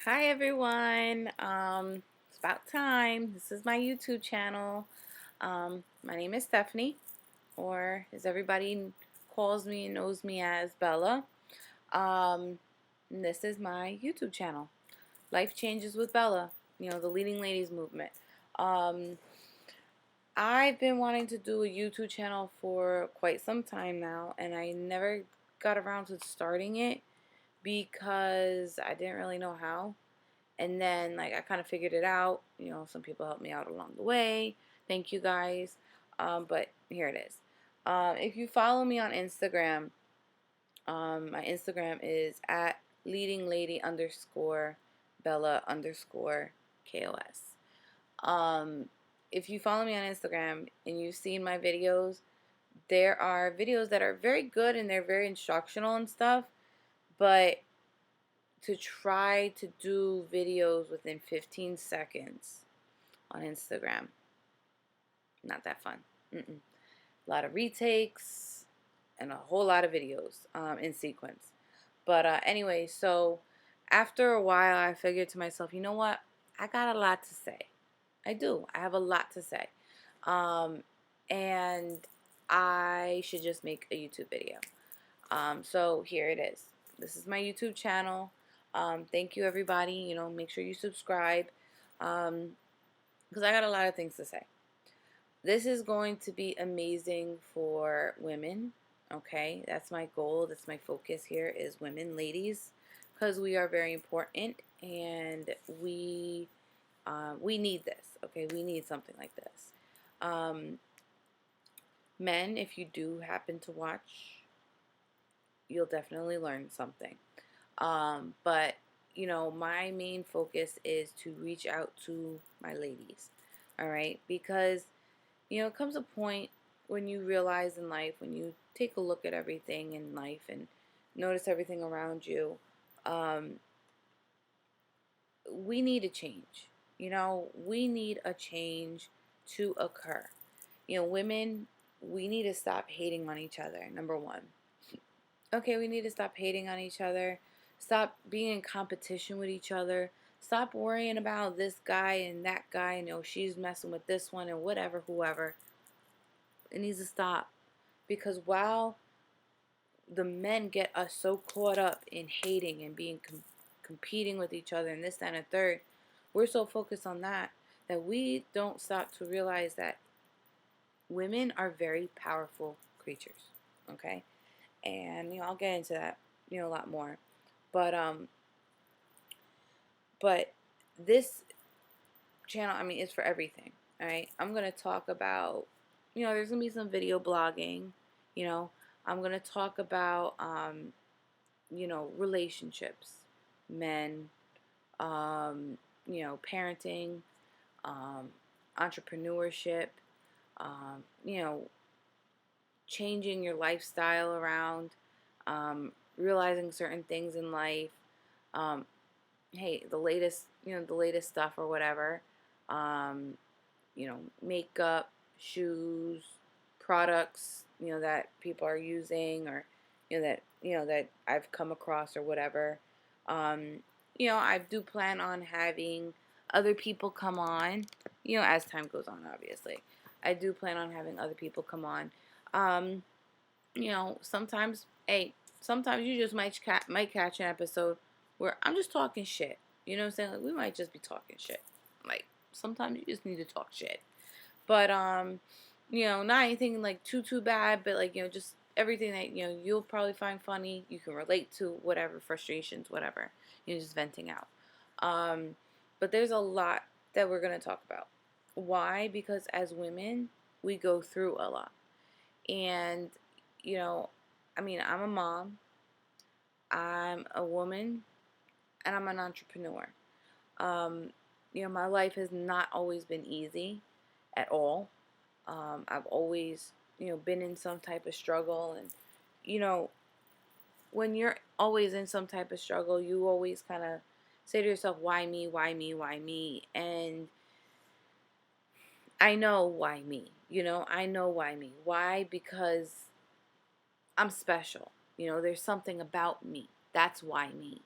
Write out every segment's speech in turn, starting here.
Hi everyone. It's about time. This is my YouTube channel. My name is Stephanie, or as everybody calls me and knows me as Bella. And this is my YouTube channel. Life Changes with Bella. The Leading Ladies movement. Um, I've been wanting to do a YouTube channel for quite some time now, and I never got around to starting it because I didn't really know how. And then, like, I kind of figured it out. Some people helped me out along the way. Thank you guys. But here it is. If you follow me on Instagram, my Instagram is at leading lady underscore Bella underscore KOS. Um, if you follow me on Instagram and you've seen my videos, there are videos that are very good and they're very instructional and stuff, but to try to do videos within 15 seconds on Instagram, not that fun. A lot of retakes and a whole lot of videos in sequence. But anyway, so after a while, I figured to myself, you know what? I got a lot to say. I do. I have a lot to say. Um, and I should just make a YouTube video. So here it is. This is my YouTube channel. Thank you, everybody. Make sure you subscribe because I got a lot of things to say. This is going to be amazing for women. Okay, that's my goal. That's my focus here is women, ladies, because we are very important and we need this. Okay, we need something like this. Um, Men, if you do happen to watch, you'll definitely learn something. But my main focus is to reach out to my ladies. All right, because it comes a point when you realize in life, when you take a look at everything in life and notice everything around you, um, we need a change. We need a change to occur. Women, we need to stop hating on each other. Number one. Okay, we need to stop hating on each other. Stop being in competition with each other. Stop worrying about this guy and that guy and she's messing with this one and whatever, whoever. It needs to stop. Because while the men get us so caught up in hating and being competing with each other and this, that, and a third, we're so focused on that we don't stop to realize that women are very powerful creatures. Okay? And I'll get into that a lot more. But this channel, I mean, is for everything. All right, I'm gonna talk about, there's gonna be some video blogging. You know, I'm gonna talk about, relationships, men, parenting, um, entrepreneurship, um, you know, changing your lifestyle around, realizing certain things in life. Um, hey, the latest stuff or whatever. Um, makeup, shoes, products, that people are using or, that I've come across or whatever. Um, I do plan on having other people come on, as time goes on, obviously. I do plan on having other people come on. Um, sometimes you just might catch an episode where I'm just talking shit. You know what I'm saying? Like, we might just be talking shit. Like, sometimes you just need to talk shit. But not anything like too bad, but like, just everything that, you'll probably find funny, you can relate to, whatever, frustrations, whatever. Just venting out. Um, but there's a lot that we're gonna talk about. Why? Because as women, we go through a lot. And, you know, I mean, I'm a mom, I'm a woman, and I'm an entrepreneur. Um, my life has not always been easy at all. I've always, been in some type of struggle. And, you know, when you're always in some type of struggle, you always kind of say to yourself, why me, why me, why me? And I know why me. I know why me. Why? Because I'm special. There's something about me. That's why me.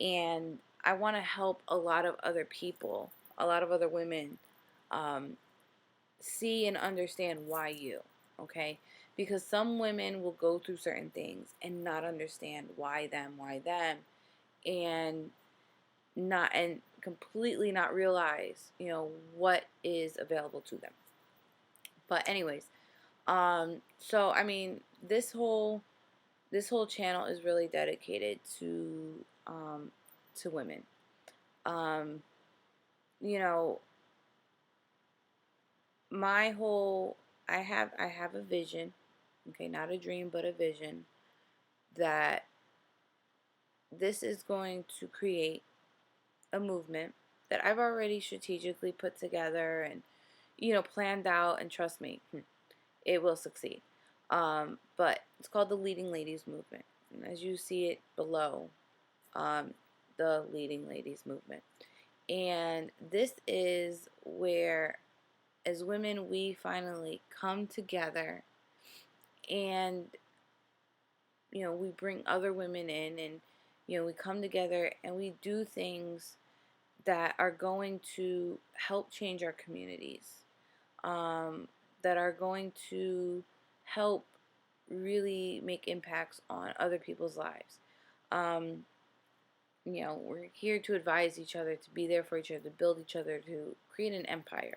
And I want to help a lot of other people, a lot of other women, um, see and understand why you, okay? Because some women will go through certain things and not understand why them, and completely not realize, what is available to them. But anyways, so I mean, this whole channel is really dedicated to women. Um, you know, my whole I have a vision, okay, not a dream, but a vision that this is going to create a movement that I've already strategically put together and planned out, and trust me, it will succeed. But it's called the Leading Ladies Movement. And as you see it below, um, the Leading Ladies Movement. And this is where, as women, we finally come together and, we bring other women in, and, we come together and we do things that are going to help change our communities, that are going to help really make impacts on other people's lives. Um, we're here to advise each other, to be there for each other, to build each other, to create an empire.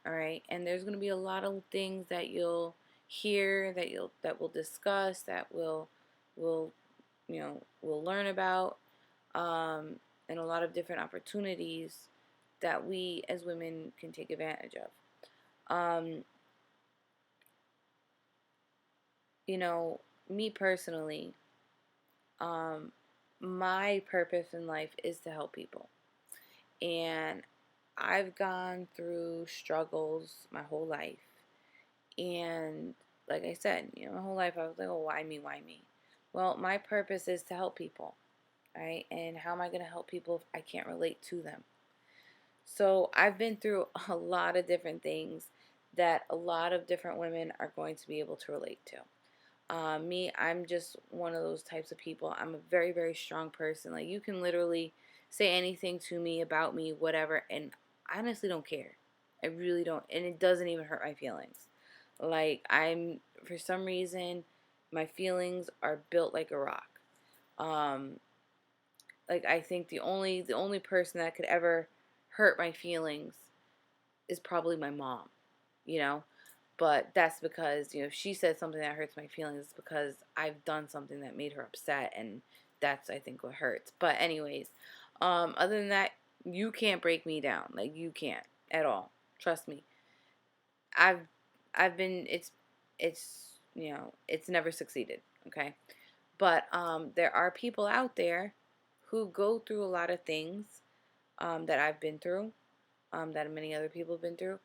All right, and there's going to be a lot of things that you'll hear, that we'll discuss, that we'll learn about, and a lot of different opportunities that we as women can take advantage of. You know, me personally, um, my purpose in life is to help people. And I've gone through struggles my whole life. And like I said, my whole life I was like, oh, why me? Why me? Well, my purpose is to help people, right? And how am I going to help people if I can't relate to them? So I've been through a lot of different things that a lot of different women are going to be able to relate to. Me, I'm just one of those types of people. I'm a very, very strong person. Like, you can literally say anything to me about me, whatever, and I honestly don't care. I really don't. And it doesn't even hurt my feelings. Like, for some reason, my feelings are built like a rock. Um, like, I think the only person that could ever hurt my feelings is probably my mom, you know? But that's because, if she said something that hurts my feelings, it's because I've done something that made her upset, and that's, I think, what hurts. But anyways, other than that, you can't break me down. Like, you can't at all. Trust me. I've I've been it's never succeeded, okay? But there are people out there who go through a lot of things that I've been through, that many other people have been through,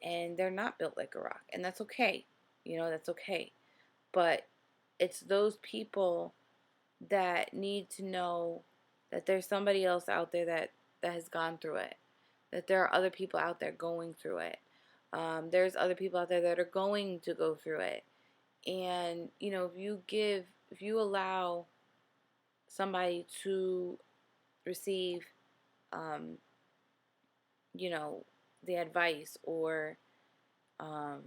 and they're not built like a rock, and that's okay. That's okay. But it's those people that need to know that there's somebody else out there that has gone through it, that there are other people out there going through it. There's other people out there that are going to go through it. And, if you allow somebody to receive, um, you know, the advice, or, um,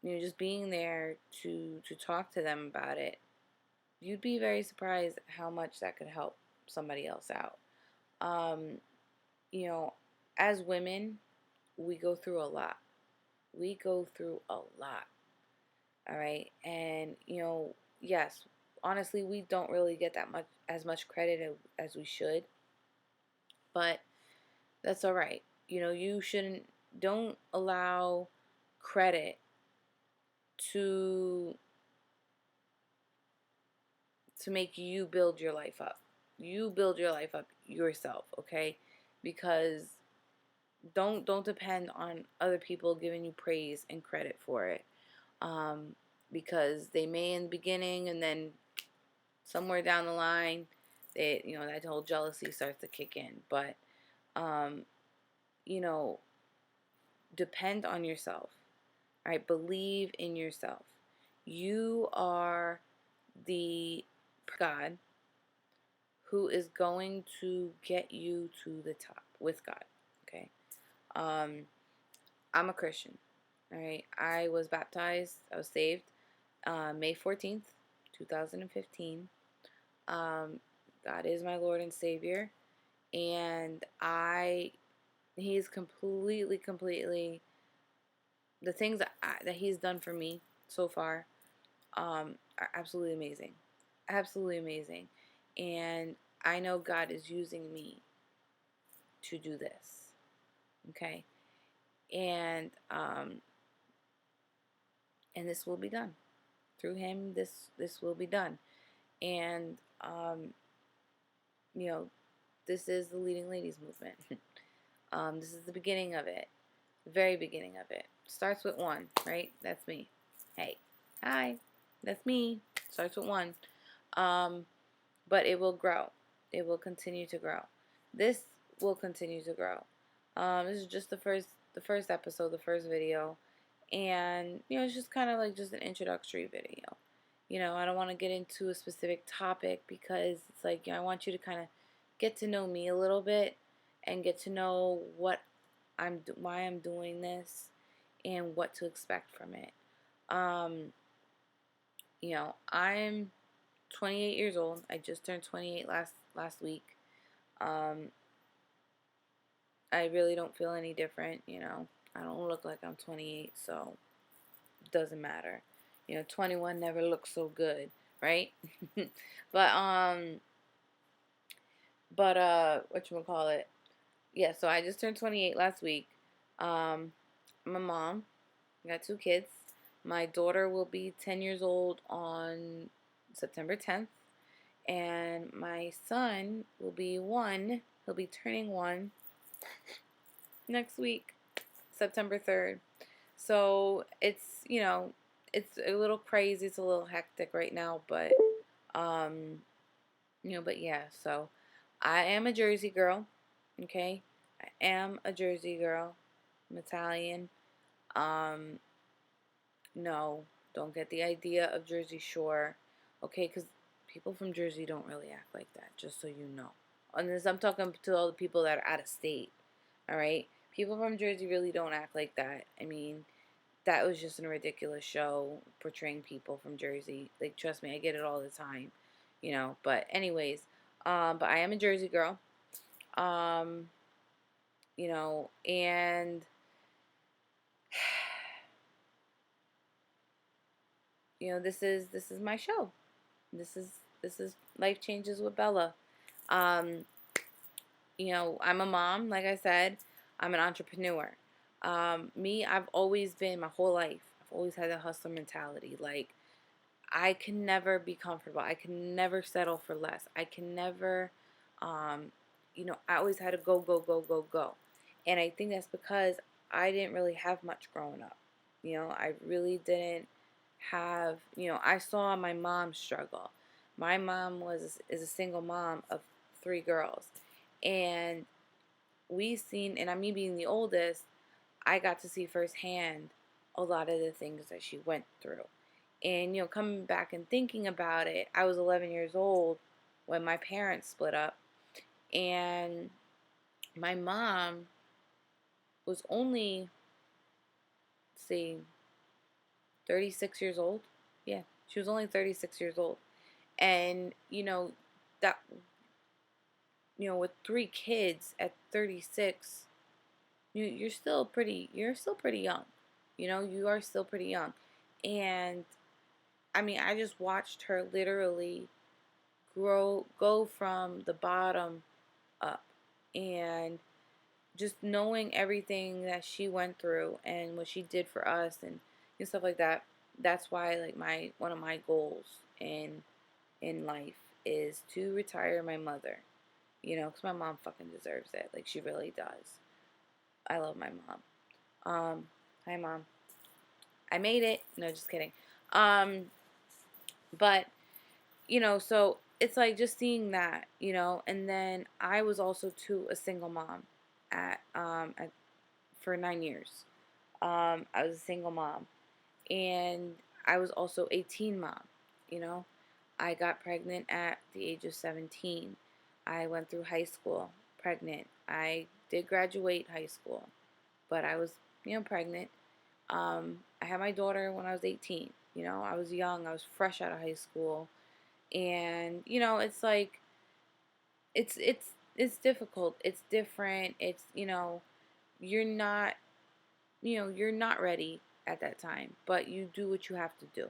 just being there to talk to them about it, you'd be very surprised how much that could help somebody else out. Um, you know, as women, we go through a lot. We go through a lot. All right. And, yes, honestly, we don't really get as much credit as we should, but that's all right. Don't allow credit to make you build your life up. You build your life up yourself, okay? Because don't depend on other people giving you praise and credit for it. Um, because they may in the beginning, and then somewhere down the line, that whole jealousy starts to kick in. But um, you know, depend on yourself. All right, believe in yourself. You are the God who is going to get you to the top with God. Okay. Um, I'm a Christian. All right. I was baptized. I was saved May 14th, 2015. God is my Lord and Savior. And He's completely, the things that He's done for me so far are absolutely amazing. Absolutely amazing. And I know God is using me to do this. Okay. And and this will be done. Through Him, this will be done. And you know, this is the Leading Ladies movement. This is the beginning of it. The very beginning of it. Starts with one, right? That's me. Hey. Hi. That's me. Starts with one. But it will grow. It will continue to grow. This will continue to grow. This is just the first episode, the first video, and it's just kind of like just an introductory video. I don't want to get into a specific topic because it's like I want you to kind of get to know me a little bit and get to know why I'm doing this and what to expect from it. I'm 28 years old. I just turned 28 last week. I really don't feel any different. I don't look like I'm 28, so it doesn't matter. 21 never looked so good, right? but whatchamacallit? Yeah, so I just turned 28 last week. I'm a mom. I got 2 kids. My daughter will be 10 years old on September 10th. And my son will be 1. He'll be turning 1 next week, September 3rd. So it's a little crazy. It's a little hectic right now, but but yeah. So I am a Jersey girl. Okay, I am a Jersey girl. I'm Italian. Um, no, don't get the idea of Jersey Shore. Okay, because people from Jersey don't really act like that. Just so you know. And this, I'm talking to all the people that are out of state. All right, people from Jersey really don't act like that. I mean, that was just a ridiculous show portraying people from Jersey. Like, trust me, I get it all the time. But anyways, but I am a Jersey girl. Um, and this is my show. This is Life Changes with Bella. Um, I'm a mom, like I said. I'm an entrepreneur. I've always been my whole life. I've always had a hustler mentality. Like, I can never be comfortable. I can never settle for less. I can never, I always had to go, go, go, go, go. And I think that's because I didn't really have much growing up. I really didn't have, I saw my mom struggle. My mom is a single mom of 3 girls. And me being the oldest, I got to see firsthand a lot of the things that she went through. And, coming back and thinking about it, I was 11 years old when my parents split up. And my mom was only, let's see, 36 years old. Yeah, she was only 36 years old. And, that, with 3 kids at 36, you're still pretty young. You are still pretty young. And I mean, I just watched her literally go from the bottom up. And just knowing everything that she went through and what she did for us and stuff like that, that's why, like, one of my goals in life is to retire my mother. Because my mom fucking deserves it. Like, she really does. I love my mom. Hi, Mom. I made it. No, just kidding. But, so it's like just seeing that, and then I was also, too, a single mom for 9 years. I was a single mom, and I was also a teen mom. I got pregnant at the age of 17. I went through high school pregnant. I did graduate high school, but I was, pregnant. I had my daughter when I was 18. I was young. I was fresh out of high school, and it's like it's difficult. It's different. It's you're not you're not ready at that time, but you do what you have to do.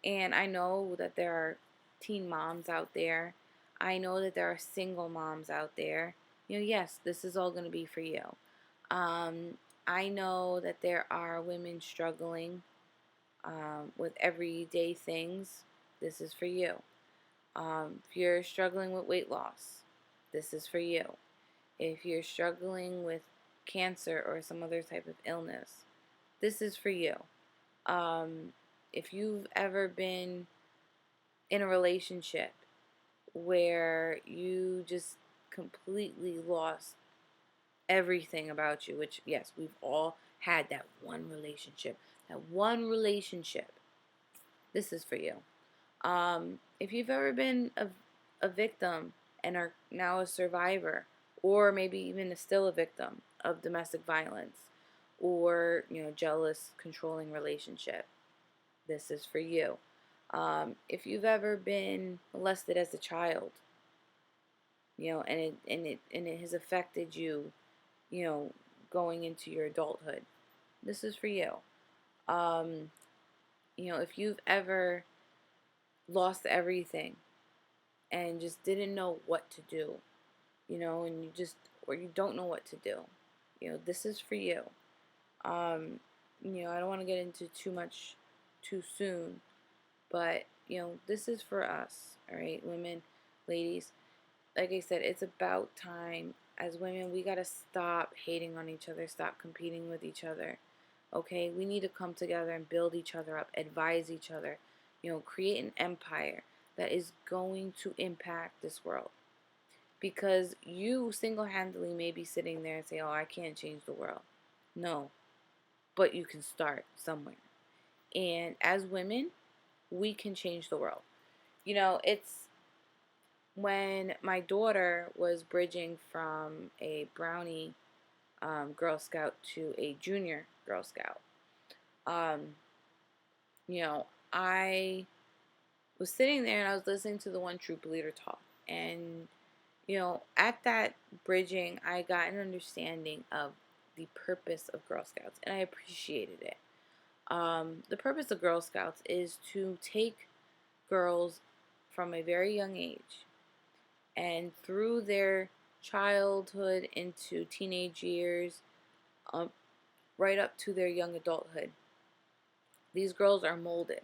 And I know that there are teen moms out there. I know that there are single moms out there. Yes, this is all going to be for you. Um, I know that there are women struggling with everyday things. This is for you. If you're struggling with weight loss, this is for you. If you're struggling with cancer or some other type of illness, this is for you. Um, if you've ever been in a relationship where you just completely lost everything about you, which, yes, we've all had that one relationship. That one relationship. This is for you. If you've ever been a victim and are now a survivor, or maybe even still a victim of domestic violence, or jealous, controlling relationship, this is for you. If you've ever been molested as a child, and it has affected you, you know, going into your adulthood, this is for you. Um, if you've ever lost everything and just didn't know what to do, and or you don't know what to do, this is for you. Um, I don't want to get into too much too soon, but this is for us, all right, women, ladies. Like I said, it's about time. As women, we gotta stop hating on each other, stop competing with each other. Okay, we need to come together and build each other up, advise each other, create an empire that is going to impact this world. Because you single handedly may be sitting there and say, oh, I can't change the world. No, but you can start somewhere. And as women, we can change the world. It's when my daughter was bridging from a brownie Girl Scout to a junior Girl Scout. Um, I was sitting there and I was listening to the One Troop Leader talk. And, at that bridging, I got an understanding of the purpose of Girl Scouts, and I appreciated it. The purpose of Girl Scouts is to take girls from a very young age and through their childhood into teenage years, um, right up to their young adulthood. These girls are molded.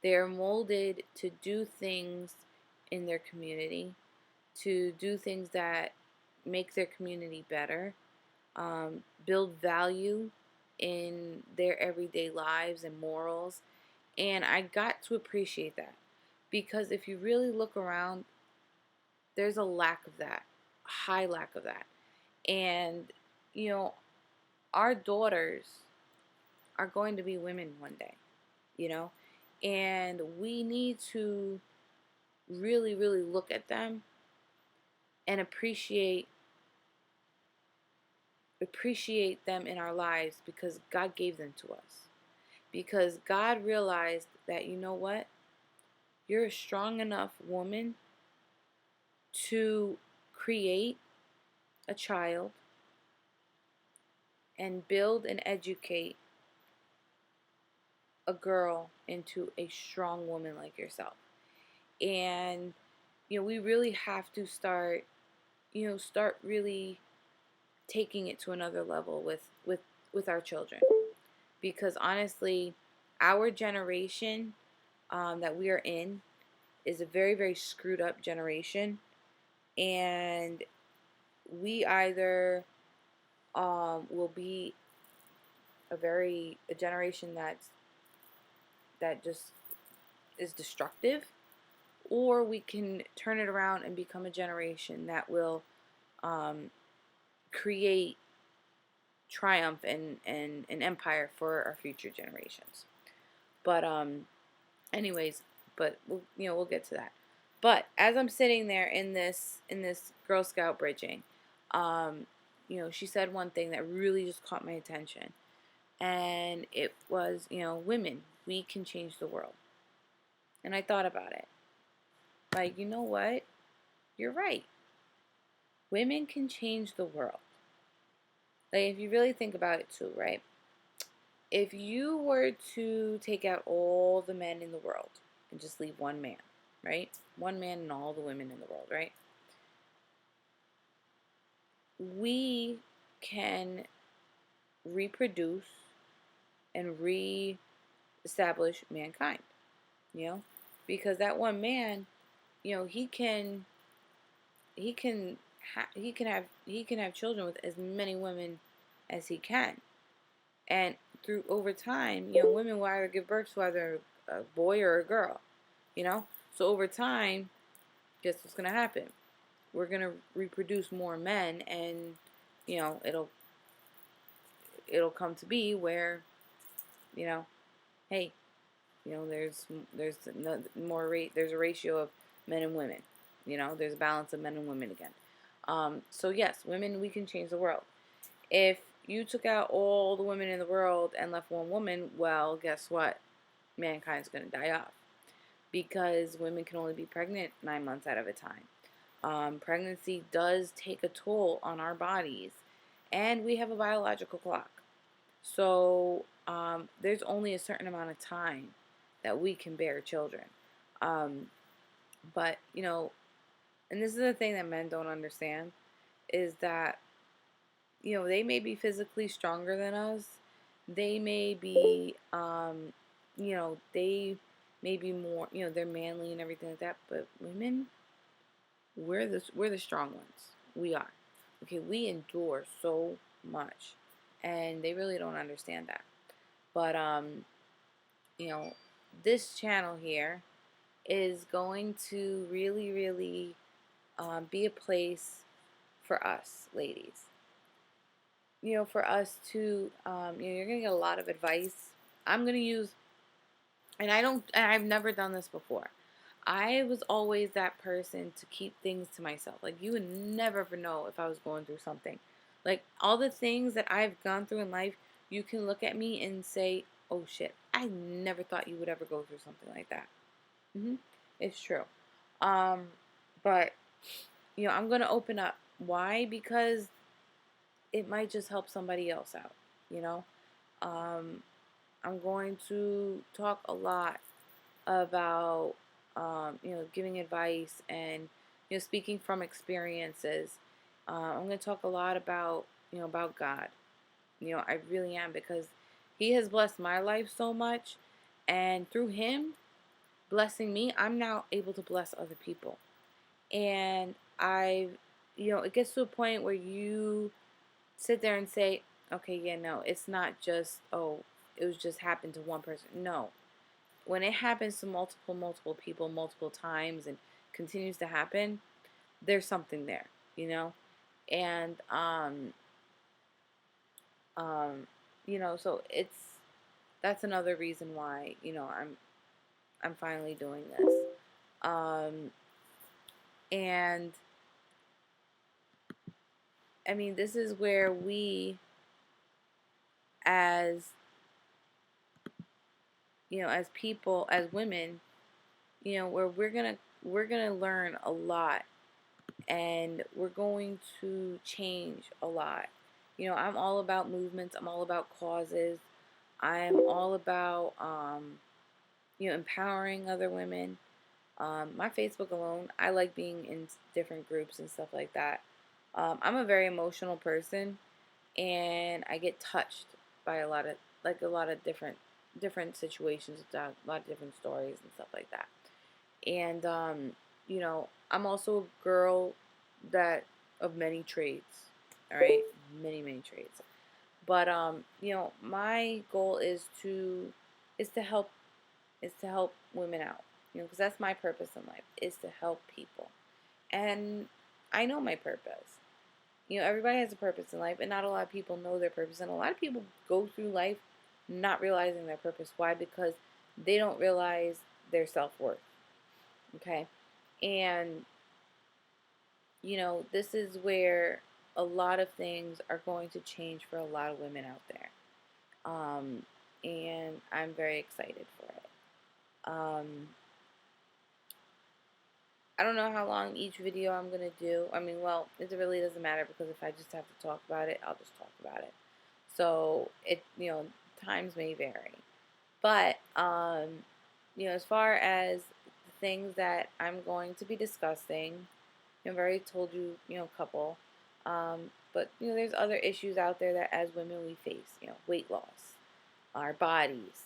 They are molded to do things in their community, to do things that make their community better, build value in their everyday lives and morals. And I got to appreciate that because if you really look around, there's a lack of that, a high lack of that. And, you know, our daughters are going to be women one day, you know, and we need to really, really look at them and appreciate them in our lives because God gave them to us. Because God realized that, you know what? You're a strong enough woman to create a child and build and educate a girl into a strong woman like yourself. And we really have to start really taking it to another level with our children, because honestly, our generation that we are in is a very, very screwed up generation, and we either will be a generation that just is destructive, or we can turn it around and become a generation that will create triumph and an empire for our future generations. But anyways, but we'll get to that. But as I'm sitting there in this Girl Scout bridging, she said one thing that really just caught my attention, and it was, women, we can change the world. And I thought about it, like, you know what? You're right. Women can change the world. Like, if you really think about it too, right? If you were to take out all the men in the world and just leave one man, right? One man and all the women in the world, right? We can reproduce and re-establish mankind, you know? Because that one man, he can he can have children with as many women as he can. And through over time, women will either give birth to either a boy or a girl, you know? So over time, guess what's gonna happen? We're gonna reproduce more men, and you know it'll it'll come to be where, you know, hey, there's more rate. There's a ratio of men and women. There's a balance of men and women again. So yes, women, we can change the world. If you took out all the women in the world and left one woman, well, guess what? Mankind's gonna die off because women can only be pregnant 9 months out of a time. Pregnancy does take a toll on our bodies, and we have a biological clock. So there's only a certain amount of time that we can bear children. Um, but, and this is the thing that men don't understand is that, they may be physically stronger than us. They may be, they may be more, they're manly and everything like that. But women, we're the strong ones. We are. Okay, we endure so much, and they really don't understand that. But you know, this channel here is going to really, really be a place for us, ladies. For us to, you're gonna get a lot of advice. I'm gonna use, and I've never done this before. I was always that person to keep things to myself. Like, you would never ever know if I was going through something. Like, all the things that I've gone through in life, you can look at me and say, oh shit, I never thought you would ever go through something like that. It's true. Um, but, I'm going to open up. Why? Because it might just help somebody else out, you know? Um, I'm going to talk a lot about giving advice and speaking from experiences. I'm going to talk a lot about about God. I really am, because He has blessed my life so much, and through Him blessing me, I'm now able to bless other people. And it gets to a point where you sit there and say, okay, yeah, no, it's not just, oh, it was just happened to one person. No, when it happens to multiple people multiple times and continues to happen, there's something there, and um so that's another reason why I'm finally doing this. And I mean, this is where we, as as people, as women, where we're gonna learn a lot, and we're going to change a lot. I'm all about movements. I'm all about causes. I'm all about empowering other women. My Facebook alone, I like being in different groups and stuff like that. I'm a very emotional person, and I get touched by a lot of different situations, a lot of different stories and stuff like that. And I'm also a girl that of many trades. All right, many trades. But my goal is to help women out. Because that's my purpose in life, is to help people. And I know my purpose. Everybody has a purpose in life, and not a lot of people know their purpose. And a lot of people go through life not realizing their purpose. Why? Because they don't realize their self-worth. Okay? And, this is where a lot of things are going to change for a lot of women out there. Um, and I'm very excited for it. Um, I don't know how long each video I'm going to do. I mean, well, it really doesn't matter because if I just have to talk about it, I'll just talk about it. So times may vary. But, as far as the things that I'm going to be discussing, I've already told you, a couple. But, there's other issues out there that as women we face, weight loss, our bodies.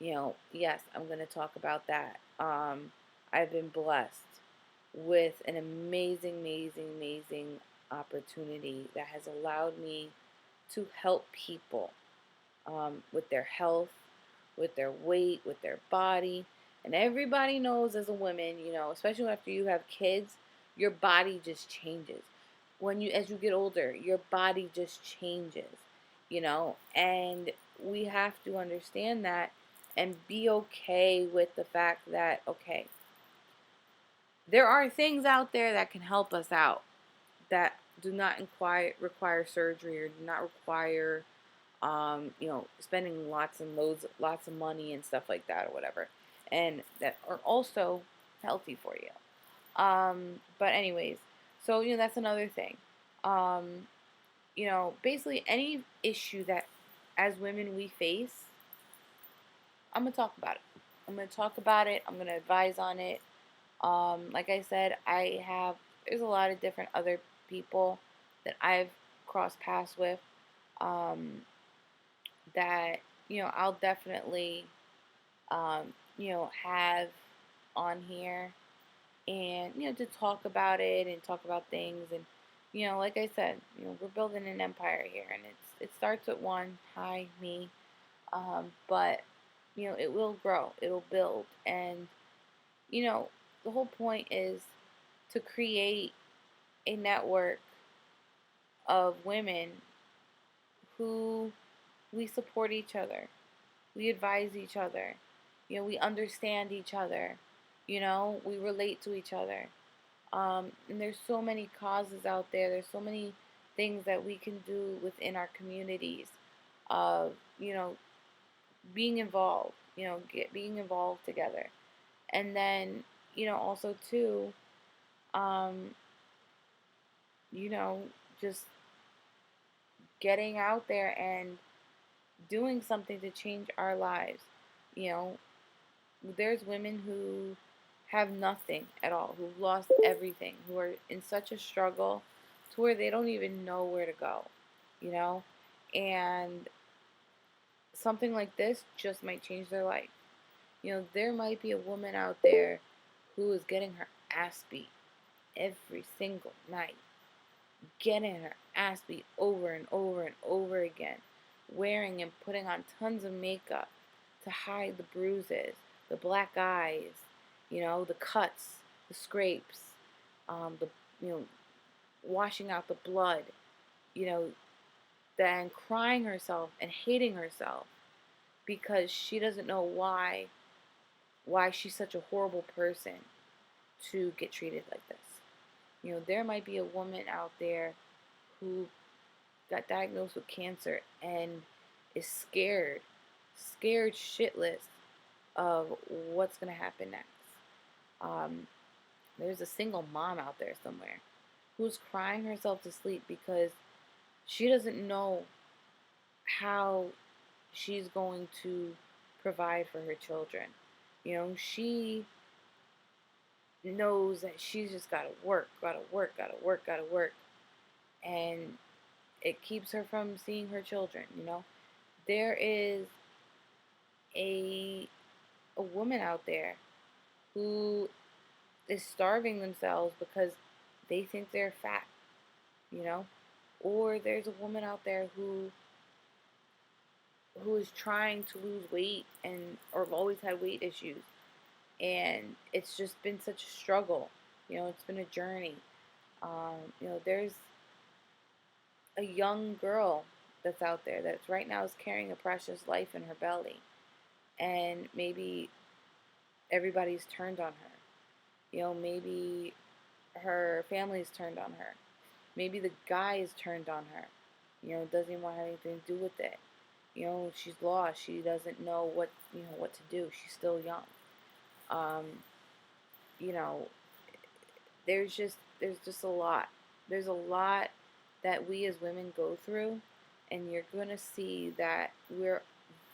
Yes, I'm going to talk about that. I've been blessed with an amazing, amazing, amazing opportunity that has allowed me to help people with their health, with their weight, with their body. And everybody knows as a woman, especially after you have kids, your body just changes. As you get older, your body just changes, and we have to understand that and be okay with the fact that, okay, there are things out there that can help us out that do not require surgery or do not require spending lots of money and stuff like that or whatever, and that are also healthy for you. But anyways, so that's another thing. Basically any issue that as women we face, I'm gonna talk about it. I'm gonna talk about it. I'm gonna advise on it. Like I said, there's a lot of different other people that I've crossed paths with. Um, that I'll definitely have on here, and to talk about it and talk about things. And like I said, we're building an empire here, and it starts with one. Hi, me. But it will grow, it'll build. And the whole point is to create a network of women who we support each other. We advise each other. We understand each other. We relate to each other. And there's so many causes out there. There's so many things that we can do within our communities of, being involved, being involved together. And then, also too, um, you know, just getting out there and doing something to change our lives. You know, there's women who have nothing at all, who've lost everything, who are in such a struggle to where they don't even know where to go, you know? And something like this just might change their life. There might be a woman out there who is getting her ass beat every single night, getting her ass beat over and over and over again, wearing and putting on tons of makeup to hide the bruises, the black eyes, the cuts, the scrapes, the you know, washing out the blood, you know, then crying herself and hating herself because she doesn't know why she's such a horrible person to get treated like this. There might be a woman out there who got diagnosed with cancer and is scared shitless of what's going to happen next. Um, there's a single mom out there somewhere who's crying herself to sleep because she doesn't know how she's going to provide for her children. She knows that she's just got to work, got to work, got to work, got to work. And it keeps her from seeing her children. There is a woman out there who is starving themselves because they think they're fat, you know? Or there's a woman out there who is trying to lose weight and or have always had weight issues, and it's just been such a struggle. It's been a journey. There's a young girl that's out there that's right now is carrying a precious life in her belly, and maybe everybody's turned on her. Maybe her family's turned on her. Maybe the guy is turned on her. Doesn't even want to have anything to do with it. She's lost. She doesn't know what to do. She's still young. Um, you know, there's just a lot. There's a lot that we as women go through, and you're gonna see that we're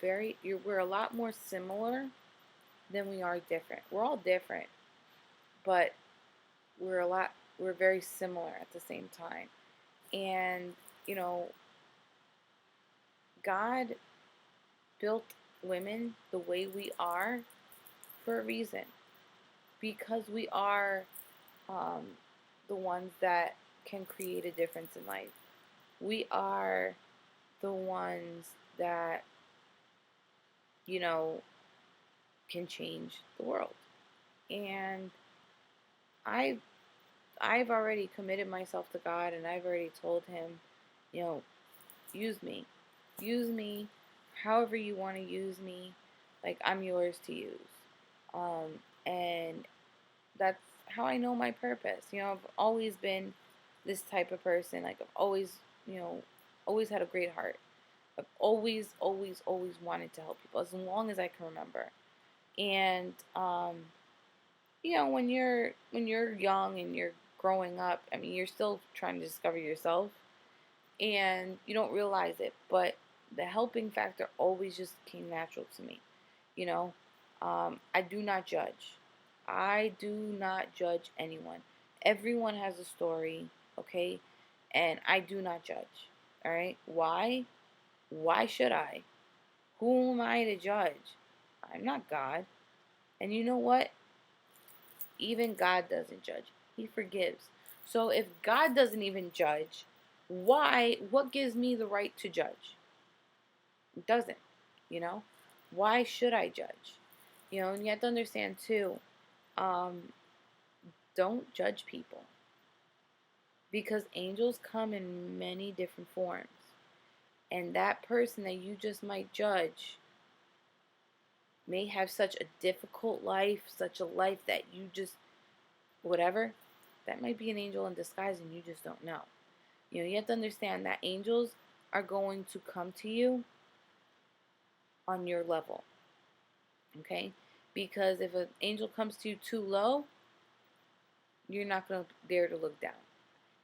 a lot more similar than we are different. We're all different, but we're very similar at the same time. And you know, God built women the way we are for a reason, because we are um, the ones that can create a difference in life. We are the ones that, you know, can change the world. And I I've already committed myself to God, and I've already told him, you know, use me. Use me however you want to use me. Like, I'm yours to use. And that's how I know my purpose. I've always been this type of person. Like, I've always, always had a great heart. I've always, always, always wanted to help people as long as I can remember. And when you're young and you're growing up, I mean, you're still trying to discover yourself, and you don't realize it, but the helping factor always just came natural to me. You know, I do not judge. I do not judge anyone. Everyone has a story, okay? And I do not judge. All right? Why? Why should I? Who am I to judge? I'm not God. And you know what? Even God doesn't judge. He forgives. So if God doesn't even judge, what gives me the right to judge? It doesn't, you know? Why should I judge? And you have to understand too, um, don't judge people, because angels come in many different forms. And that person that you just might judge may have such a difficult life, such a life that you just, whatever, that might be an angel in disguise and you just don't know. You have to understand that angels are going to come to you on your level, okay? Because if an angel comes to you too low, you're not going to dare to look down.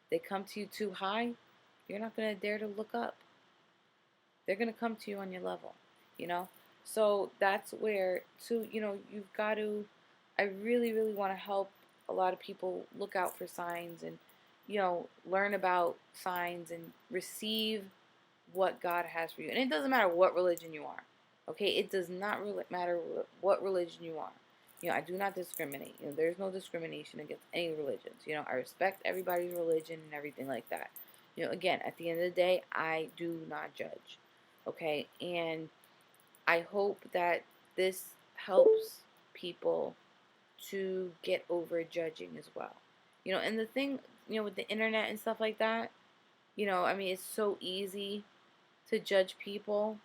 If they come to you too high, you're not going to dare to look up. They're going to come to you on your level, you know? So that's where, you've got to, I really, really want to help a lot of people look out for signs, and, learn about signs and receive what God has for you. And it doesn't matter what religion you are, okay? It does not really matter what religion you are. I do not discriminate. There's no discrimination against any religions. I respect everybody's religion and everything like that. Again, at the end of the day, I do not judge, okay? And I hope that this helps people to get over judging as well. And the thing, with the internet and stuff like that, I mean, it's so easy to judge people,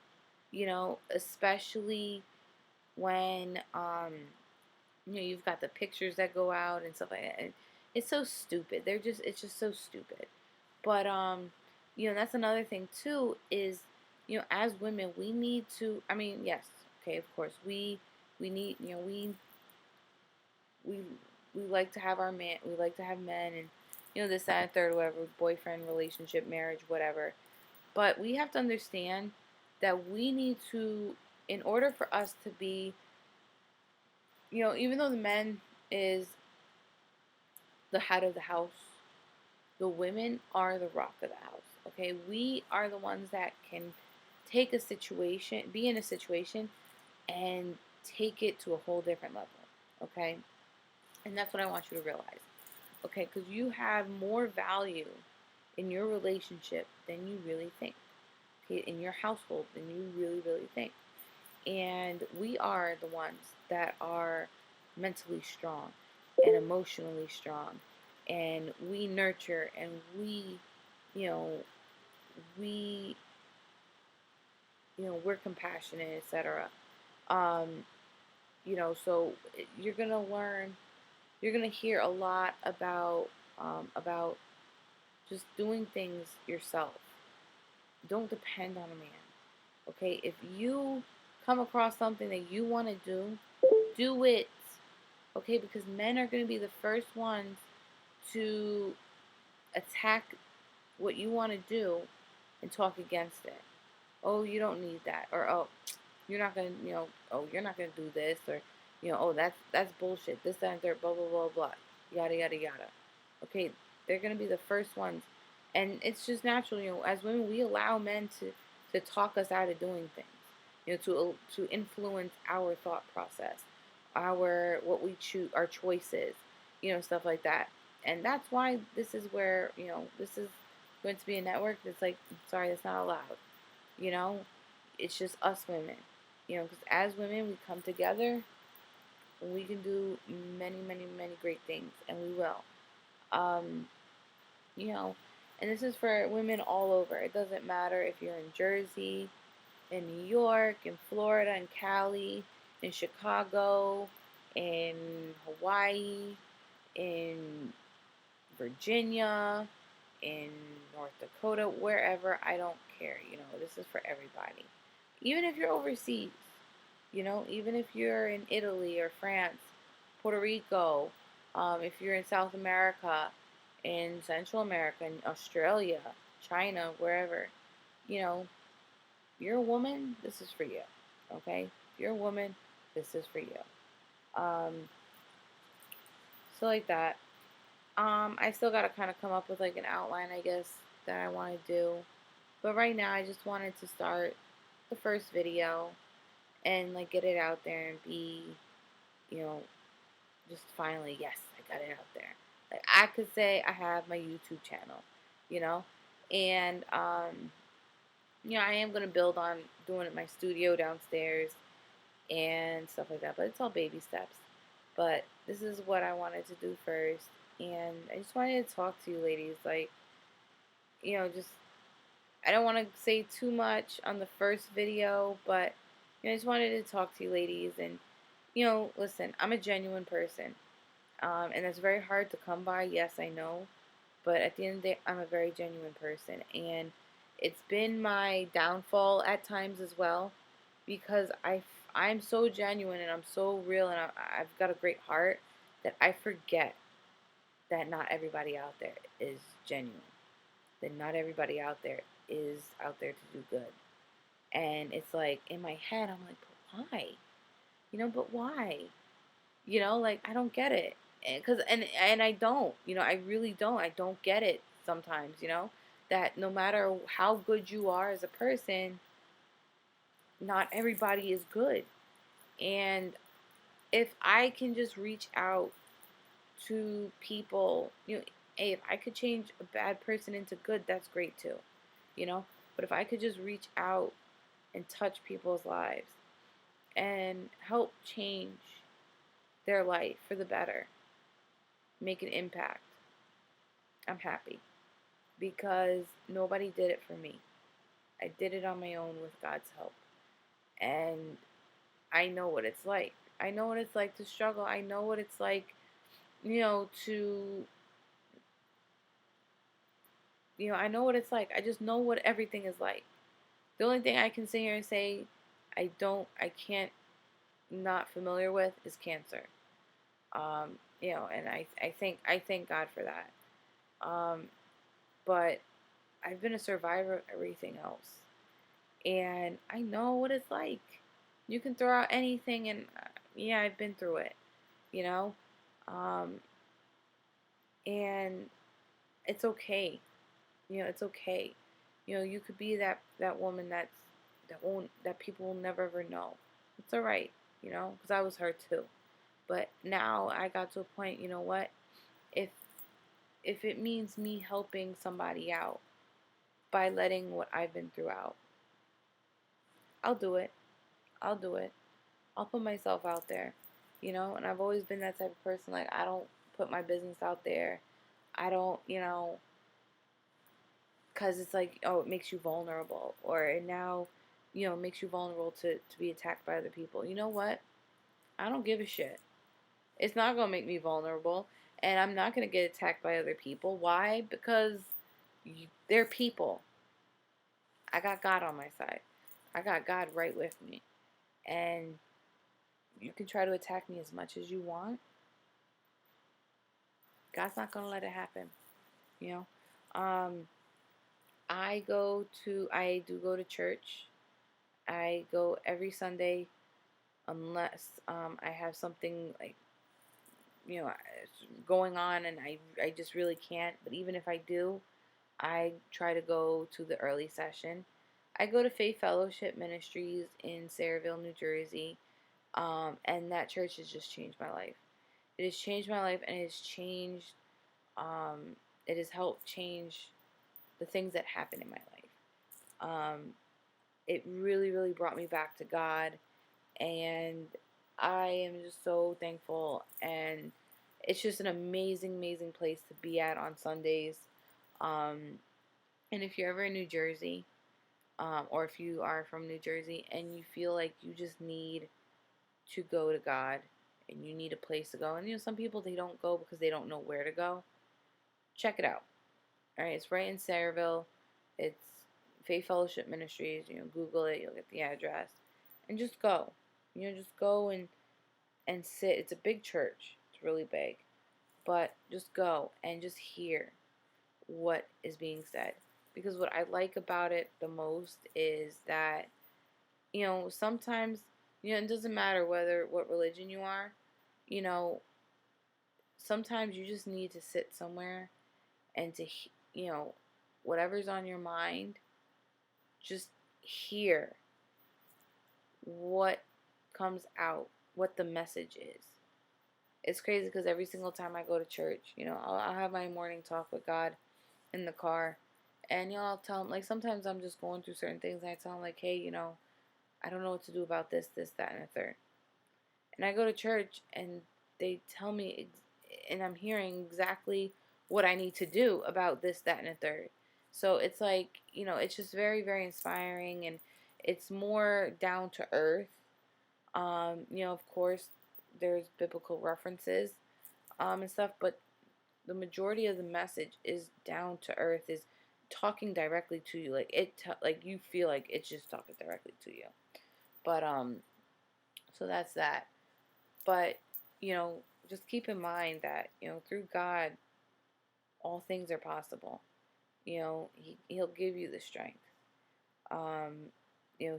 especially when you've got the pictures that go out and stuff like that. And it's so stupid. It's just so stupid. But that's another thing too, is, as women, we need to, I mean, yes, okay, of course, we need, we we like to have we like to have men, and this, that, and third, whatever, boyfriend, relationship, marriage, whatever. But we have to understand that we need to, in order for us to be, even though the man is the head of the house, the women are the rock of the house. Okay, we are the ones that can take a situation, be in a situation, and take it to a whole different level. Okay, and that's what I want you to realize. Okay, because you have more value in your relationship than you really think. Okay, in your household than you really, really think. And we are the ones that are mentally strong and emotionally strong. And we nurture, and you know, we, we're compassionate, etc. Um, so you're going to learn You're gonna hear a lot about just doing things yourself. Don't depend on a man. Okay, if you come across something that you want to do it. Okay, because men are going to be the first ones to attack what you want to do and talk against it. Oh, you don't need that, or oh, you're not gonna, oh, you're not gonna do this, or oh, that's bullshit. This, that, and third, blah blah blah blah, yada yada yada. Okay, they're gonna be the first ones, and it's just natural. As women, we allow men to talk us out of doing things. To influence our thought process, our what we choose, our choices, stuff like that. And that's why this is where this is going to be a network that's like, sorry, that's not allowed. You know, it's just us women. Because as women, we come together and we can do many, many, many great things, and we will. Um, you know, and this is for women all over. It doesn't matter if you're in Jersey, in New York, in Florida, in Cali, in Chicago, in Hawaii, in Virginia, in North Dakota, wherever. I don't care. This is for everybody. Even if you're overseas, even if you're in Italy or France, Puerto Rico, if you're in South America, in Central America, in Australia, China, wherever, you know, you're a woman, this is for you. Okay? If you're a woman, this is for you. Um, so like that. I still gotta kind of come up with like an outline, I guess, that I want to do. But right now, I just wanted to start the first video and like get it out there and be, you know, just finally, yes, I got it out there. Like I could say I have my YouTube channel, you know, and I am gonna build on doing it in my studio downstairs and stuff like that. But it's all baby steps. But this is what I wanted to do first, and I just wanted to talk to you ladies, like, just I don't want to say too much on the first video, but I just wanted to talk to you ladies, and listen, I'm a genuine person. And it's very hard to come by. Yes, I know. But at the end of the day, I'm a very genuine person. And it's been my downfall at times as well because I'm so genuine and I'm so real and I've got a great heart that I forget that not everybody out there is genuine. That not everybody out there is out there to do good. And it's like in my head, I'm like, but why? But why? Like I don't get it. And I don't, I really don't. I don't get it sometimes, that no matter how good you are as a person, not everybody is good. And if I can just reach out to people, hey, if I could change a bad person into good, that's great too, you know? But if I could just reach out and touch people's lives and help change their life for the better, make an impact, I'm happy because nobody did it for me. I did it on my own with God's help. And I know what it's like. I know what it's like to struggle. I know what it's like, to, I know what it's like. I just know what everything is like. The only thing I can sit here and say I can't not familiar with is cancer. And I thank God for that. Um, but I've been a survivor of everything else. And I know what it's like. You can throw out anything, and yeah, I've been through it, you know? Um, and it's okay. It's okay. You could be that woman that people will never ever know. It's all right, because I was her too. But now I got to a point, you know what? If if it means me helping somebody out by letting what I've been through out, I'll do it. I'll do it. I'll put myself out there, and I've always been that type of person. Like, I don't put my business out there. I don't, because it's like, oh, it makes you vulnerable, or it now, makes you vulnerable to be attacked by other people. You know what? I don't give a shit. It's not going to make me vulnerable. And I'm not going to get attacked by other people. Why? Because they're people. I got God on my side. I got God right with me. And you can try to attack me as much as you want. God's not going to let it happen. You know? I do go to church. I go every Sunday unless I have something like, going on and I just really can't. But even if I do, I try to go to the early session. I go to Faith Fellowship Ministries in Sayreville, New Jersey, and that church has just changed my life. It has changed my life, and um, it has helped change the things that happen in my life. It really, really brought me back to God, and I am just so thankful. And it's just an amazing, amazing place to be at on Sundays. Um, and if you're ever in New Jersey, or if you are from New Jersey and you feel like you just need to go to God and you need a place to go, and some people they don't go because they don't know where to go. Check it out. All right, it's right in Sayreville. It's Faith Fellowship Ministries. Google it. You'll get the address, and just go. Just go and sit. It's a big church. It's really big, but just go and just hear what is being said. Because what I like about it the most is that sometimes it doesn't matter what religion you are. You know, sometimes you just need to sit somewhere and to whatever's on your mind, just hear what comes out, what the message is. It's crazy because every single time I go to church, I'll have my morning talk with God in the car, and I'll tell him, like, sometimes I'm just going through certain things, and I tell him, like, hey, I don't know what to do about this, that, and the third. And I go to church, and they tell me, and I'm hearing exactly what I need to do about this, that, and the third. So it's like, it's just very, very inspiring, and it's more down to earth. Of course, there's biblical references, and stuff, but the majority of the message is down to earth, is talking directly to you. Like like you feel like it's just talking directly to you. But so that's that. But just keep in mind that through God, all things are possible. He'll give you the strength.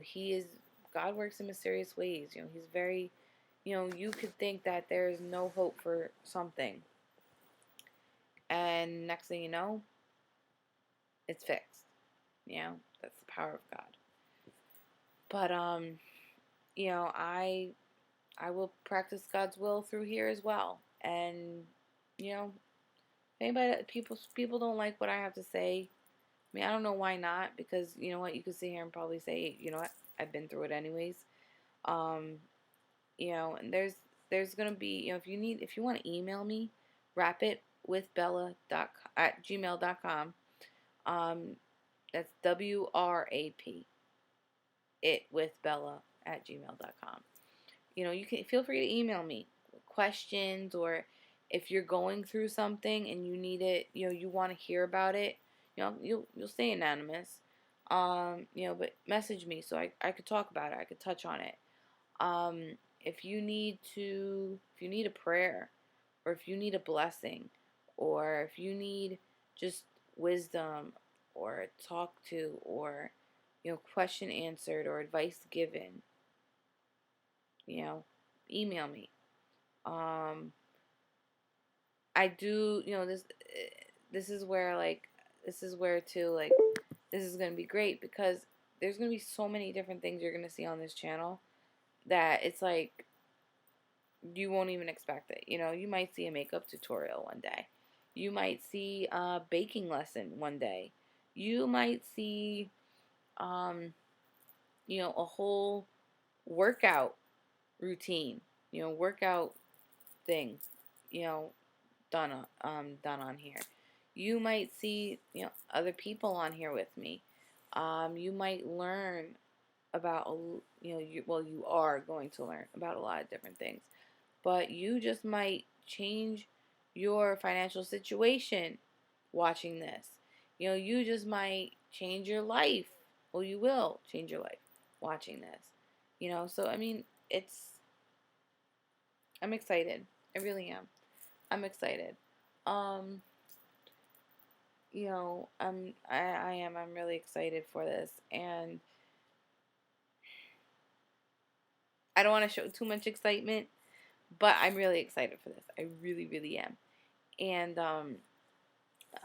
He is God works in mysterious ways. He's very, you could think that there is no hope for something, and next thing you know, it's fixed. That's the power of God. But I will practice God's will through here as well. And anybody people don't like what I have to say. I mean, I don't know why not, because you know what, you could sit here and probably say, you know what, I've been through it anyways. Um, and there's gonna be, if you want to email me, rapitwithbella@gmail.com. That's WRAP it with Bella@gmail.com. You can feel free to email me questions, or if you're going through something and you need it, you want to hear about it, you'll stay anonymous. But message me so I could talk about it. I could touch on it. If you need a prayer, or if you need a blessing, or if you need just wisdom, or talk to, or question answered, or advice given, email me. I do, this is where, like, this is where too, like, this is going to be great, because there's going to be so many different things you're going to see on this channel that it's like you won't even expect it. You might see a makeup tutorial one day. You might see a baking lesson one day. You might see, a whole workout routine, workout thing, you know, done on here. You might see, other people on here with me. You might learn about, you are going to learn about a lot of different things. but you just might change your financial situation watching this. You just might change your life. Well, you will change your life watching this. So I mean, I'm excited. I really am. I'm excited. Um, I am. I'm really excited for this, and I don't want to show too much excitement, but I'm really excited for this. I really, really am. And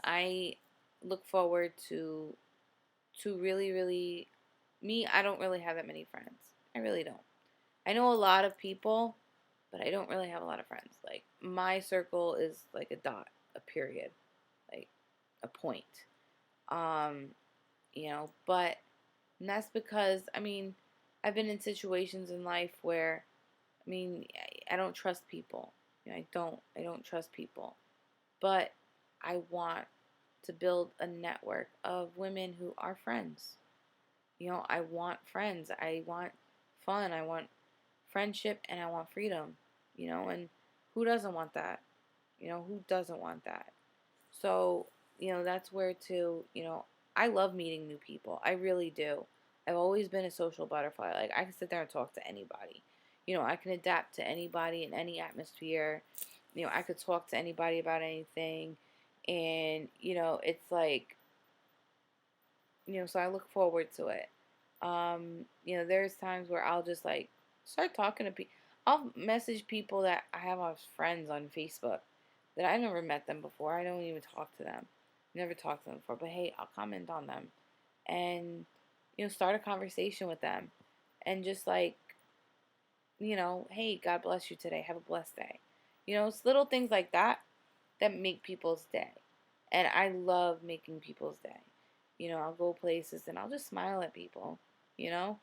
I look forward to really, really me. I don't really have that many friends. I really don't. I know a lot of people, but I don't really have a lot of friends. Like my circle is like a dot, a period, like a point. Um, but and that's because I mean, I've been in situations in life where I mean, I don't trust people. I don't trust people. But I want to build a network of women who are friends. I want friends. I want fun. I want friendship and I want freedom. And who doesn't want that? Who doesn't want that? So, that's where I love meeting new people. I really do. I've always been a social butterfly. Like, I can sit there and talk to anybody. I can adapt to anybody in any atmosphere. I could talk to anybody about anything. And, it's like, so I look forward to it. There's times where I'll just like start talking to people. I'll message people that I have as friends on Facebook that I never met them before. I don't even talk to them. Never talked to them before. But hey, I'll comment on them and start a conversation with them and just like, hey, God bless you today. Have a blessed day. It's little things like that that make people's day. And I love making people's day. I'll go places and I'll just smile at people, you know?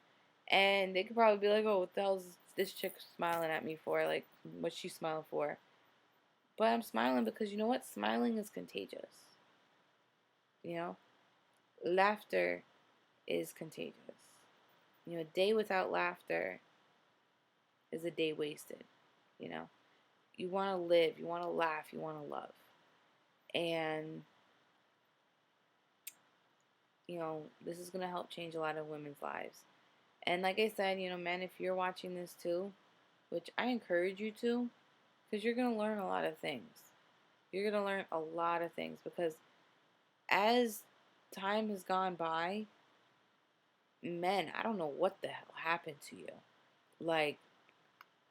And they could probably be like, oh, what the hell's this chick smiling at me for? Like, what's she smiling for? But I'm smiling because you know what? Smiling is contagious. You know? Laughter is contagious. A day without laughter is a day wasted. You know? You want to live, you want to laugh, you want to love. And this is going to help change a lot of women's lives. And like I said, men, if you're watching this too, which I encourage you to, because you're going to learn a lot of things. You're going to learn a lot of things because as time has gone by, men, I don't know what the hell happened to you. Like,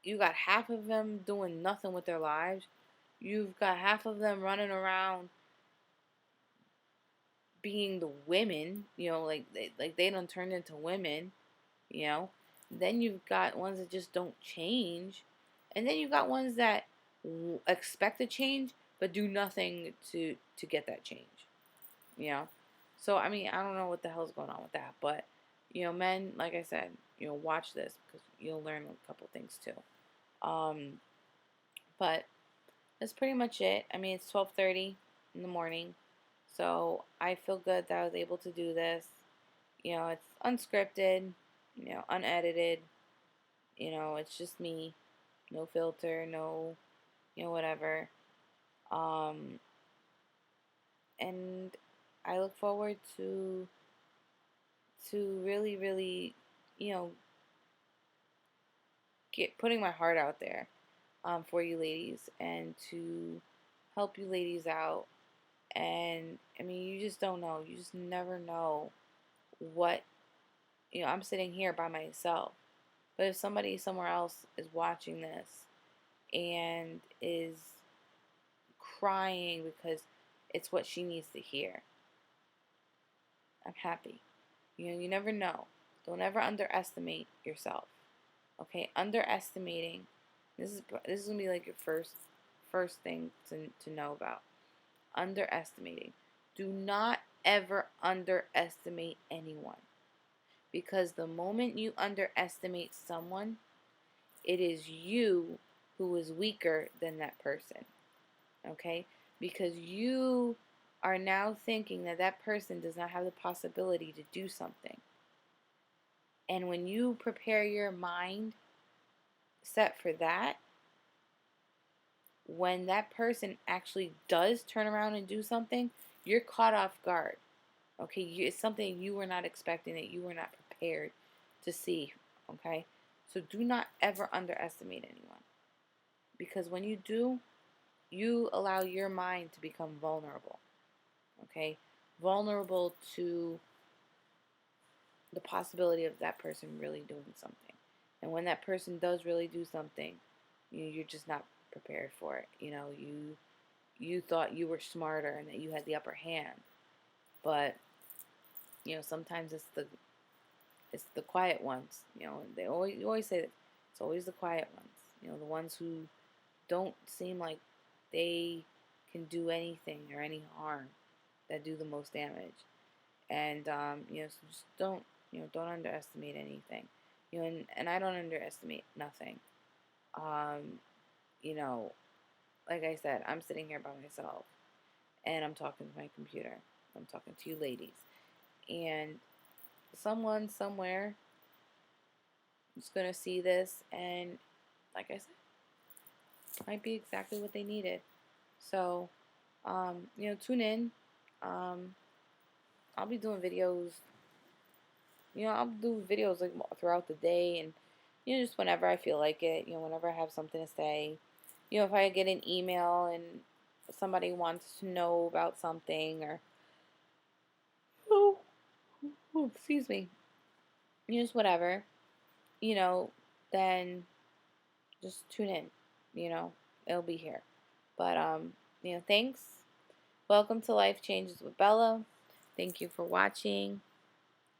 you got half of them doing nothing with their lives. You've got half of them running around being the women, like they done turned into women, you know. Then you've got ones that just don't change, and then you've got ones that expect a change but do nothing to get that change, you know. So I mean, I don't know what the hell's going on with that, but men, like I said, watch this because you'll learn a couple things too. But that's pretty much it. I mean, it's 12:30 in the morning, so I feel good that I was able to do this. It's unscripted, unedited. It's just me, no filter, no, whatever. Um, and I look forward to really, really, you know, get putting my heart out there, for you ladies and to help you ladies out. And I mean, you just don't know. You just never know what, I'm sitting here by myself. But if somebody somewhere else is watching this and is crying because it's what she needs to hear, I'm happy. You never know. Don't ever underestimate yourself. Okay? Underestimating. This is gonna be like your first thing to know about. Underestimating. Do not ever underestimate anyone. Because the moment you underestimate someone, it is you who is weaker than that person. Okay? Because you are now thinking that that person does not have the possibility to do something. And when you prepare your mind set for that, when that person actually does turn around and do something, you're caught off guard. Okay, it's something you were not expecting, that you were not prepared to see. Okay, so do not ever underestimate anyone, because when you do, you allow your mind to become vulnerable. Okay, vulnerable to the possibility of that person really doing something. And when that person does really do something, you're just not prepared for it. You thought you were smarter and that you had the upper hand, but sometimes it's the quiet ones. You always say that it's always the quiet ones. The ones who don't seem like they can do anything or any harm, that do the most damage. And so just don't underestimate anything. And I don't underestimate nothing. Um, you know, like I said, I'm sitting here by myself and I'm talking to my computer. I'm talking to you ladies. And someone somewhere is going to see this, and like I said, might be exactly what they needed. So, tune in. Um, I'll be doing videos. I'll do videos like throughout the day, and just whenever I feel like it. Whenever I have something to say. If I get an email and somebody wants to know about something, or oh, excuse me, just whatever, you know, then just tune in. It'll be here. But thanks. Welcome to Life Changes with Bella. Thank you for watching.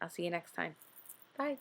I'll see you next time. Bye.